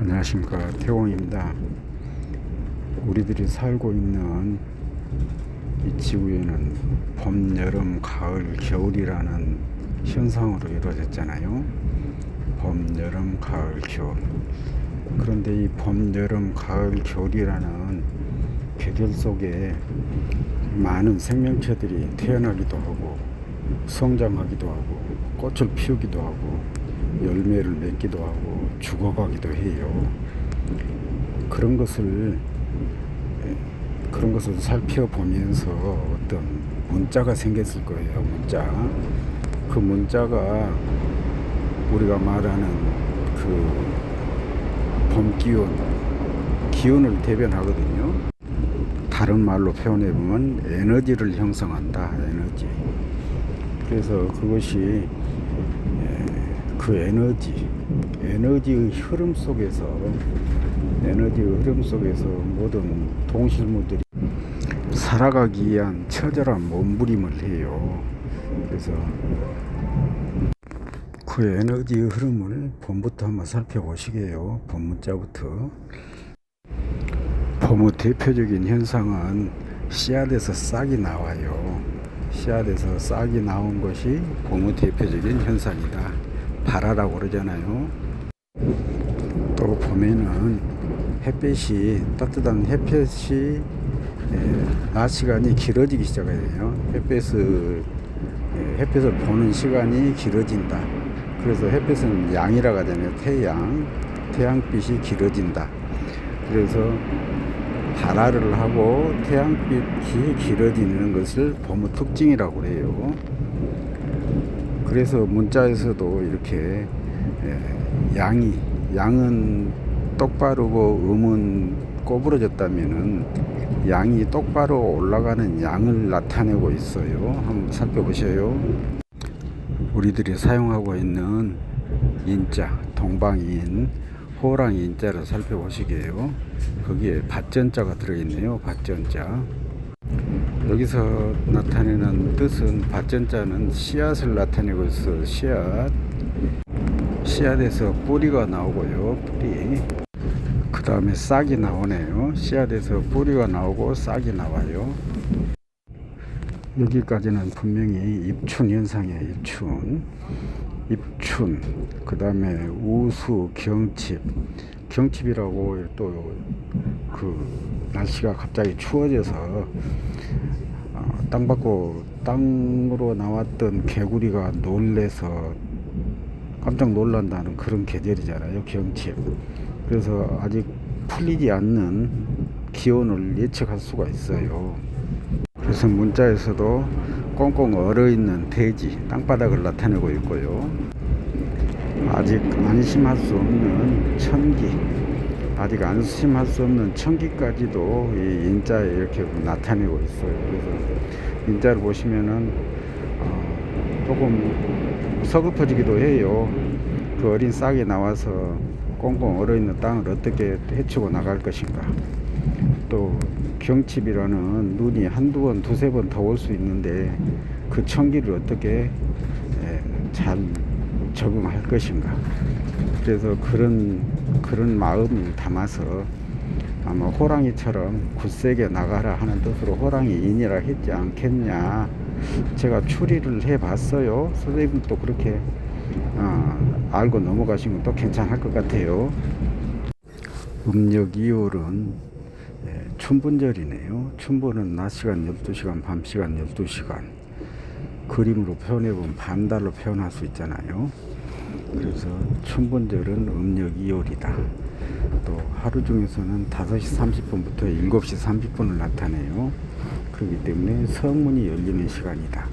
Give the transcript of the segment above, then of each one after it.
안녕하십니까, 태공입니다. 우리들이 살고 있는 이 지구에는 봄, 여름, 가을, 겨울이라는 현상으로 이루어졌잖아요. 봄, 여름, 가을, 겨울. 그런데 이 봄, 여름, 가을, 겨울이라는 계절 속에 많은 생명체들이 태어나기도 하고 성장하기도 하고 꽃을 피우기도 하고 열매를 맺기도 하고 죽어가기도 해요. 그런 것을 살펴보면서 어떤 문자가 생겼을 거예요. 문자. 그 문자가 우리가 말하는 그 봄 기운을 대변하거든요. 다른 말로 표현해 보면 에너지를 형성한다. 에너지. 그래서 그것이 그 에너지의 흐름 속에서 모든 동식물들이 살아가기 위한 처절한 몸부림을 해요. 그래서 그 에너지의 흐름을 봄부터 한번 살펴보시게요. 봄 문자부터. 봄의 대표적인 현상은 씨앗에서 싹이 나와요. 씨앗에서 싹이 나온 것이 봄의 대표적인 현상이다. 발화라고 그러잖아요. 또 봄에는 따뜻한 햇볕이 낮 시간이 길어지기 시작해요. 햇볕을 보는 시간이 길어진다. 그래서 햇볕은 양이라고 하잖아요. 태양빛이 길어진다. 그래서 발화를 하고 태양빛이 길어지는 것을 봄의 특징이라고 해요. 그래서 문자에서도 이렇게 양은 똑바르고 음은 꼬부러졌다면은 양이 똑바로 올라가는 양을 나타내고 있어요. 한번 살펴보셔요. 우리들이 사용하고 있는 인자, 동방인, 호랑이 인자를 살펴보시게요. 거기에 밭전자가 들어있네요. 밭전자. 여기서 나타내는 뜻은 밭전자는 씨앗을 나타내고 있어요. 씨앗에서 뿌리가 나오고요. 뿌리. 그 다음에 싹이 나오네요. 씨앗에서 뿌리가 나오고 싹이 나와요. 여기까지는 분명히 입춘 현상이에요. 입춘. 그 다음에 우수, 경칩이라고 또 그 날씨가 갑자기 추워져서 땅으로 나왔던 개구리가 놀래서 깜짝 놀란다는 그런 계절이잖아요. 경칩. 그래서 아직 풀리지 않는 기온을 예측할 수가 있어요. 그래서 문자에서도 꽁꽁 얼어있는 대지, 땅바닥을 나타내고 있고요. 아직 안심할 수 없는 천기까지도 이 인자에 이렇게 나타내고 있어요. 그래서 인자를 보시면은 조금 서글퍼지기도 해요. 그 어린 싹이 나와서 꽁꽁 얼어있는 땅을 어떻게 헤치고 나갈 것인가. 또 경칩이라는 눈이 한두 번, 두세 번 더 올 수 있는데 그 천기를 어떻게 잘 적응할 것인가. 그래서 그런 마음을 담아서 아마 호랑이처럼 굳세게 나가라 하는 뜻으로 호랑이인이라 했지 않겠냐. 제가 추리를 해봤어요. 선생님도 그렇게 알고 넘어가시면 또 괜찮을 것 같아요. 음력 2월은 춘분절이네요. 춘분은 낮 시간 12시간, 밤 시간 12시간. 그림으로 표현해보면 반달로 표현할 수 있잖아요. 그래서 춘분절은 음력 2월이다. 또 하루 중에서는 5시 30분부터 7시 30분을 나타내요. 그렇기 때문에 성문이 열리는 시간이다.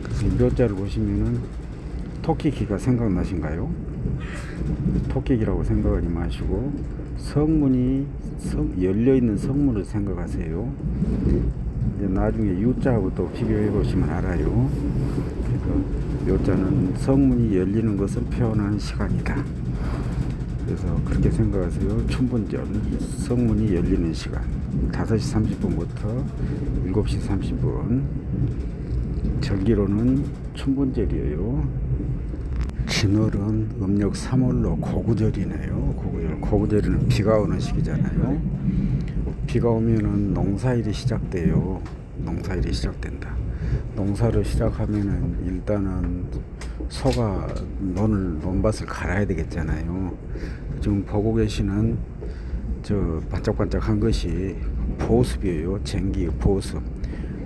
그래서 이 글자를 보시면은 토끼기가 생각나신가요? 토끼기라고 생각하지 마시고 열려있는 성문을 생각하세요. 이제 나중에 U자하고 또 비교해 보시면 알아요. 그래서 요자는 성문이 열리는 것을 표현하는 시간이다. 그래서 그렇게 생각하세요. 춘분절, 성문이 열리는 시간 5시 30분부터 7시 30분. 절기로는 춘분절이에요. 진월은 음력 3월로 고구절이네요. 고구절. 고구제리는 비가 오는 시기잖아요. 비가 오면은 농사일이 시작돼요. 농사일이 시작된다. 농사를 시작하면은 일단은 소가 논밭을 갈아야 되겠잖아요. 지금 보고 계시는 저 반짝반짝한 것이 보습이에요. 쟁기 보습.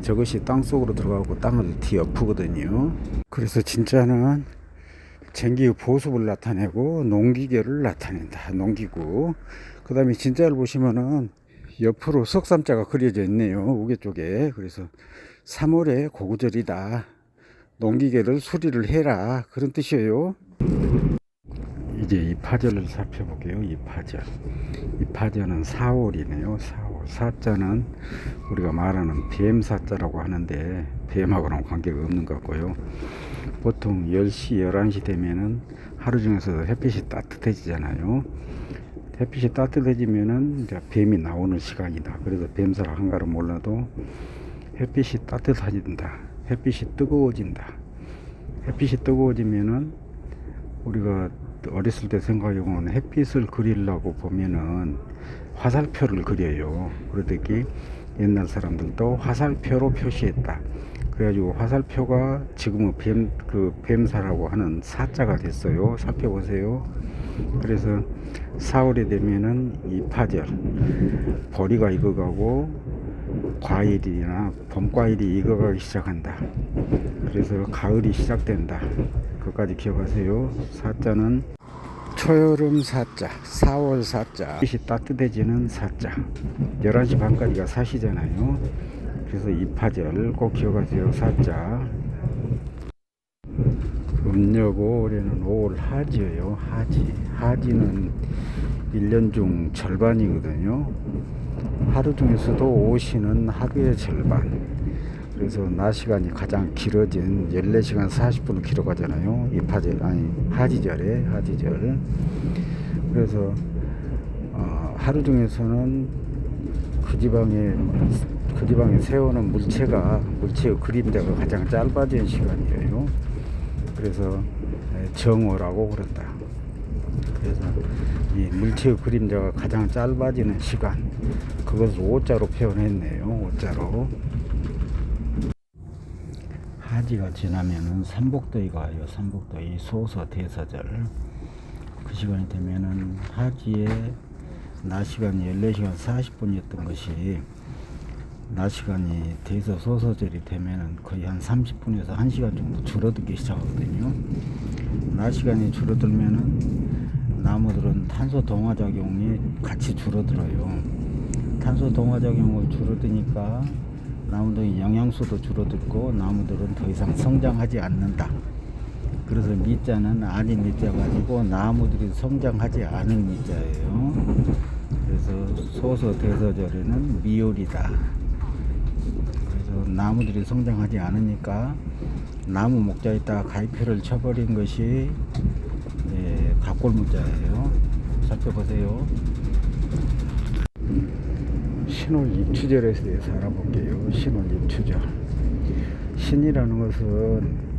저것이 땅 속으로 들어가고 땅을 뒤엎거든요. 그래서 진짜는 쟁기의 보습을 나타내고 농기계를 나타낸다. 농기구. 그 다음에 진짜를 보시면은 옆으로 석삼자가 그려져 있네요. 우개 쪽에. 그래서 3월에 고구절이다. 농기계를 수리를 해라. 그런 뜻이에요. 이제 이 파절을 살펴볼게요. 이 파절. 이 파절은 4월이네요. 4월. 사자는 우리가 말하는 뱀사자라고 하는데 뱀하고는 관계가 없는 것 같고요. 보통 10시, 11시 되면은 하루 중에서 햇빛이 따뜻해지잖아요. 햇빛이 따뜻해지면은 이제 뱀이 나오는 시간이다. 그래서 뱀사라 한가로 몰라도 햇빛이 따뜻해진다. 햇빛이 뜨거워진다. 햇빛이 뜨거워지면은 우리가 어렸을 때 생각해보면 햇빛을 그리려고 보면은 화살표를 그려요. 그러더니 옛날 사람들도 화살표로 표시했다. 그래가지고 화살표가 지금은 뱀사라고 하는 사자가 됐어요. 살펴보세요. 그래서 4월이 되면은 이 파절, 보리가 익어가고 과일이나 봄과일이 익어가기 시작한다. 그래서 가을이 시작된다. 그것까지 기억하세요. 사자는 초여름 사자, 4월 사자, 빛이 따뜻해지는 사자. 11시 반까지가 사시잖아요. 그래서 이 파절 꼭 기억하세요. 사자. 음력고 올해는 5월 하지예요. 하지. 하지는 1년 중 절반이거든요. 하루 중에서도 오시는 하루의 절반. 그래서 낮 시간이 가장 길어진 14시간 40분을 기록하잖아요. 이 파절, 아니 하지절에 하지절. 그래서 하루 중에서는 그 지방에 세우는 물체의 그림자가 가장 짧아진 시간이에요. 그래서 정오라고 그런다. 그래서 이 물체의 그림자가 가장 짧아지는 시간, 그것을 오자로 표현했네요. 오자로. 하지가 지나면은 삼복더위가 와요. 삼복더위, 소서, 대사절. 그 시간이 되면은 하지에 낮 시간이 14시간 40분이었던 것이 낮 시간이 돼서 소서절이 되면은 거의 한 30분에서 1시간 정도 줄어들기 시작하거든요. 낮 시간이 줄어들면은 나무들은 탄소 동화작용이 같이 줄어들어요. 탄소 동화작용을 줄어드니까 나무들이 영양소도 줄어들고 나무들은 더 이상 성장하지 않는다. 그래서 미자는 아닌 미자 가지고 나무들이 성장하지 않은 미자예요. 그래서 소서 대서절에는 미율이다. 그래서 나무들이 성장하지 않으니까 나무 목자에다가 가위표를 쳐버린 것이 갑골무자예요. 살펴보세요. 신월 입추절에 대해서 알아볼게요. 신월 입추절. 신이라는 것은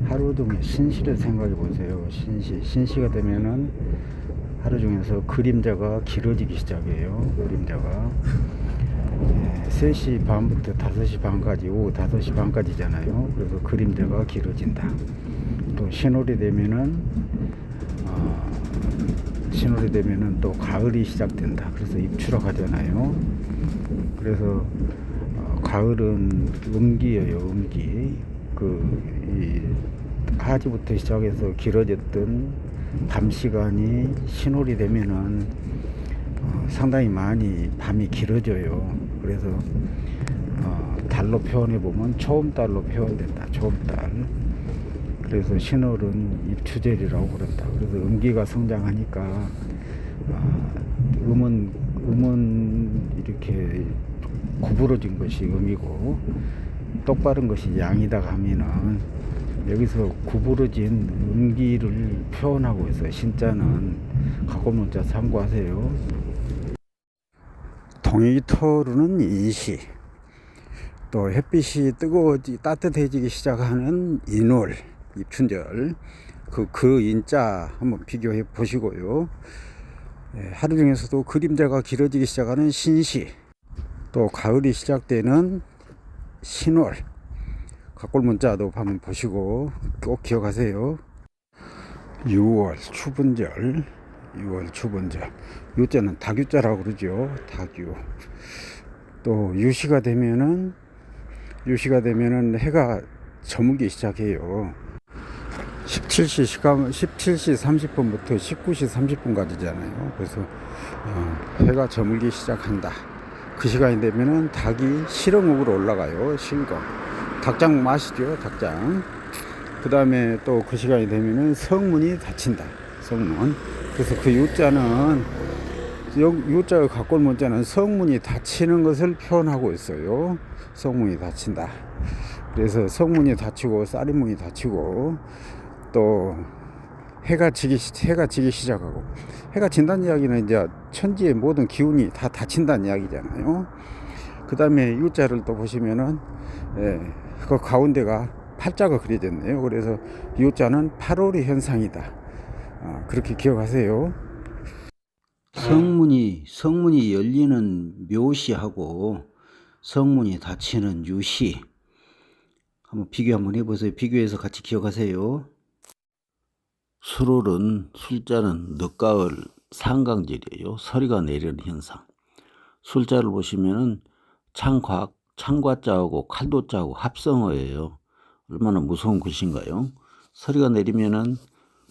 하루 중에 신시를 생각해 보세요. 신시가 되면은 하루 중에서 그림자가 길어지기 시작해요. 그림자가 3시 반부터 5시 반까지, 오후 5시 반까지잖아요. 그래서 그림자가 길어진다. 또 신월이 되면은 또 가을이 시작된다. 그래서 입추라고 하잖아요. 그래서 가을은 음기예요. 음기. 이 하지부터 시작해서 길어졌던 밤 시간이 신월이 되면은 상당히 많이 밤이 길어져요. 그래서 달로 표현해 보면 초음달로 표현된다. 초음달. 그래서 신월은 입추절이라고 그런다. 그래서 음기가 성장하니까 음은 이렇게 구부러진 것이 음이고 똑바른 것이 양이다 하면은 여기서 구부러진 음기를 표현하고 있어요. 신자는 갑골문자 참고하세요. 동의토루는 인시, 또 햇빛이 따뜻해지기 시작하는 인월, 입춘절. 그 인자 한번 비교해 보시고요. 하루 중에서도 그림자가 길어지기 시작하는 신시, 또 가을이 시작되는 신월, 각골문자도 한번 보시고 꼭 기억하세요. 6월 추분절, 6월 추분절, 유자는 닭유자라고 그러죠. 닭유. 또 유시가 되면은 해가 저물기 시작해요. 17시 30분부터 19시 30분까지잖아요. 그래서 해가 저물기 시작한다. 그 시간이 되면은 닭이 실어먹으러 올라가요. 실검. 닭장 마시죠. 닭장. 그 다음에 또 그 시간이 되면은 성문이 닫힌다. 성문. 그래서 그 요자는, 요자의 각골문자는 성문이 닫히는 것을 표현하고 있어요. 성문이 닫힌다. 그래서 성문이 닫히고 쌀이문이 닫히고 또 해가 지기 시작하고, 해가 진다는 이야기는 이제 천지의 모든 기운이 다 닫힌다는 이야기잖아요. 그 다음에 유자를 또 보시면은 그 가운데가 팔자가 그려졌네요. 그래서 유자는 8월의 현상이다. 그렇게 기억하세요. 성문이 열리는 묘시하고 성문이 닫히는 유시, 한번 비교 한번 해보세요. 비교해서 같이 기억하세요. 술자는 늦가을 상강절이에요. 서리가 내리는 현상. 술자를 보시면은 창과자하고 칼도자하고 합성어예요. 얼마나 무서운 글씨인가요? 서리가 내리면은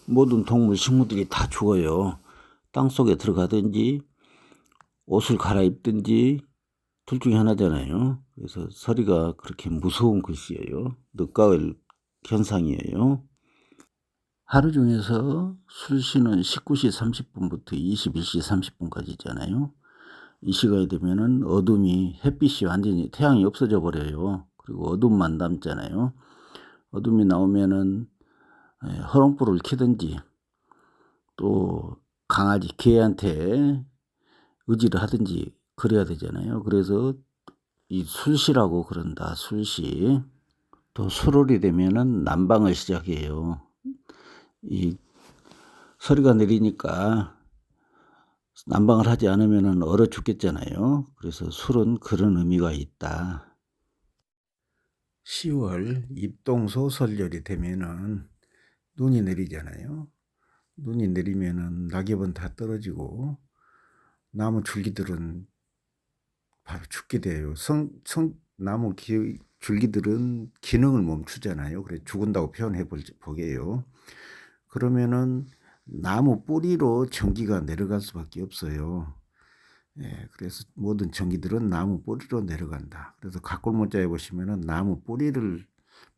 모든 동물, 식물들이 다 죽어요. 땅속에 들어가든지 옷을 갈아입든지 둘 중에 하나잖아요. 그래서 서리가 그렇게 무서운 글씨예요. 늦가을 현상이에요. 하루 중에서 술시는 19시 30분부터 21시 30분까지잖아요. 이 시간이 되면은 어둠이, 햇빛이 완전히, 태양이 없어져 버려요. 그리고 어둠만 남잖아요. 어둠이 나오면은 화롱불을 켜든지 또 강아지, 개한테 의지를 하든지 그래야 되잖아요. 그래서 이 술시라고 그런다. 술시. 또 수월이 되면은 난방을 시작해요. 이 서리가 내리니까 난방을 하지 않으면 얼어 죽겠잖아요. 그래서 술은 그런 의미가 있다. 10월 입동소설열이 되면은 눈이 내리잖아요. 눈이 내리면은 낙엽은 다 떨어지고 나무 줄기들은 바로 죽게 돼요. 나무 줄기들은 기능을 멈추잖아요. 그래 죽은다고 표현해 보게요. 그러면은 나무 뿌리로 전기가 내려갈 수밖에 없어요. 그래서 모든 전기들은 나무 뿌리로 내려간다. 그래서 각골문자에 보시면은 나무 뿌리를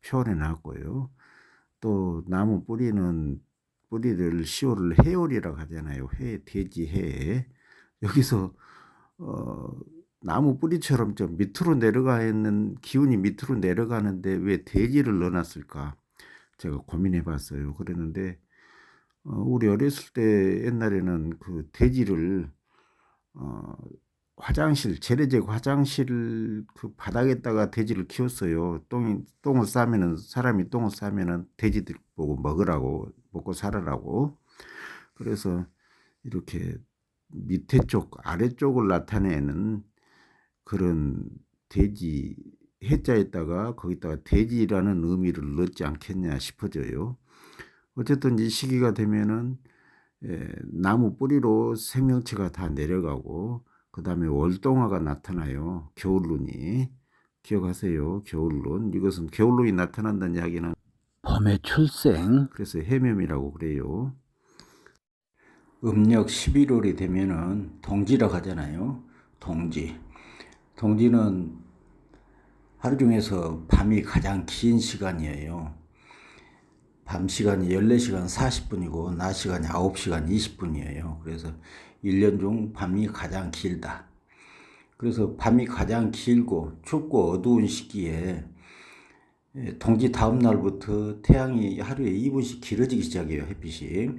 표현해 놨고요. 또 나무 뿌리를 10월을 해월이라고 하잖아요. 돼지 해. 여기서 나무 뿌리처럼 좀 밑으로 내려가 있는 기운이 밑으로 내려가는데 왜 돼지를 넣어놨을까? 제가 고민해 봤어요. 그랬는데 우리 어렸을 때 옛날에는 그 돼지를 재래식 화장실 그 바닥에다가 돼지를 키웠어요. 똥을 싸면은, 사람이 똥을 싸면은 돼지들 보고 먹고 살으라고. 그래서 이렇게 밑에 쪽, 아래쪽을 나타내는 그런 돼지, 해자에다가 거기다가 돼지라는 의미를 넣지 않겠냐 싶어져요. 어쨌든 이 시기가 되면은 나무 뿌리로 생명체가 다 내려가고 그 다음에 월동화가 나타나요. 겨울눈이. 기억하세요. 겨울눈. 이것은 겨울눈이 나타난다는 이야기는 봄의 출생, 그래서 해묘이라고 그래요. 음력 11월이 되면은 동지라고 하잖아요. 동지는 하루 중에서 밤이 가장 긴 시간이에요. 밤 시간이 14시간 40분이고 낮 시간이 9시간 20분이에요. 그래서 1년 중 밤이 가장 길다. 그래서 밤이 가장 길고 춥고 어두운 시기에 동지 다음 날부터 태양이 하루에 2분씩 길어지기 시작해요. 햇빛이.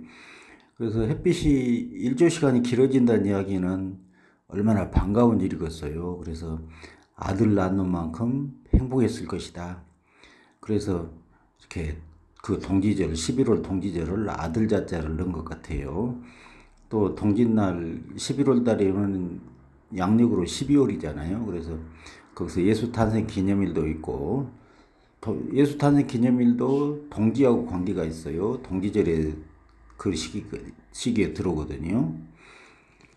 그래서 햇빛이 일조 시간이 길어진다는 이야기는 얼마나 반가운 일이겠어요. 그래서 아들 낳는 만큼 행복했을 것이다. 그래서 이렇게 그 동지절, 11월 동지절을 아들 자자를 넣은 것 같아요. 또 동짓날 11월 달에는 양력으로 12월이잖아요. 그래서 거기서 예수 탄생 기념일도 있고, 예수 탄생 기념일도 동지하고 관계가 있어요. 동지절에 그 시기에 들어오거든요.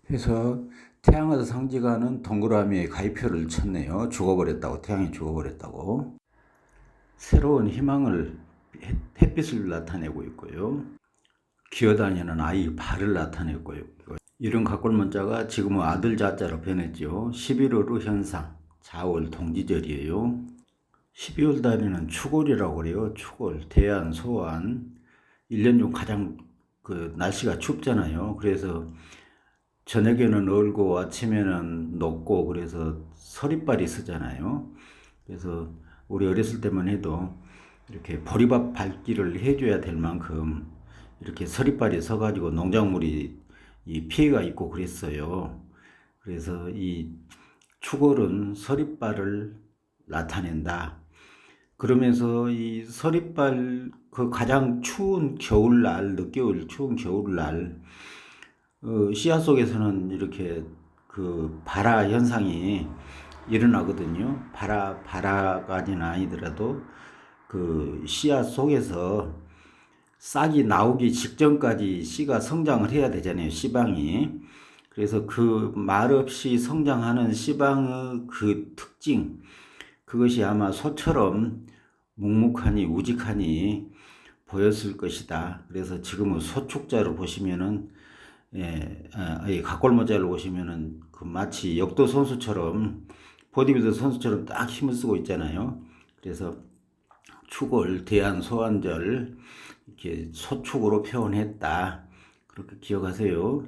그래서 태양을 상징하는 동그라미에 가위표를 쳤네요. 죽어버렸다고, 태양이 죽어버렸다고. 새로운 희망을, 햇빛을 나타내고 있고요. 기어다니는 아이 발을 나타내고 있고요. 이런 각골문자가 지금은 아들 자자로 변했죠. 11월의 현상, 자월 동지절이에요. 12월 달에는 추골이라고 그래요. 추골, 대안, 소안. 1년 중 가장 그 날씨가 춥잖아요. 그래서 저녁에는 얼고 아침에는 녹고 그래서 서리발이 쓰잖아요. 그래서 우리 어렸을 때만 해도 이렇게 보리밥 밟기를 해줘야 될 만큼 이렇게 서리발이 서가지고 농작물이 이 피해가 있고 그랬어요. 그래서 이 추골은 서리발을 나타낸다. 그러면서 이 서리발 그 가장 추운 겨울날, 늦겨울 추운 겨울날 씨앗 속에서는 이렇게 그 발화 현상이 일어나거든요. 발화까지는 아니더라도 그 씨앗 속에서 싹이 나오기 직전까지 씨가 성장을 해야 되잖아요. 씨방이. 그래서 그 말없이 성장하는 씨방의 그 특징, 그것이 아마 소처럼 묵묵하니 우직하니 보였을 것이다. 그래서 지금은 소축자로 보시면은 각골모자로 보시면은 그 마치 역도 선수처럼 보디빌더 선수처럼 딱 힘을 쓰고 있잖아요. 그래서 축을 대한 소환절 이렇게 소축으로 표현했다. 그렇게 기억하세요.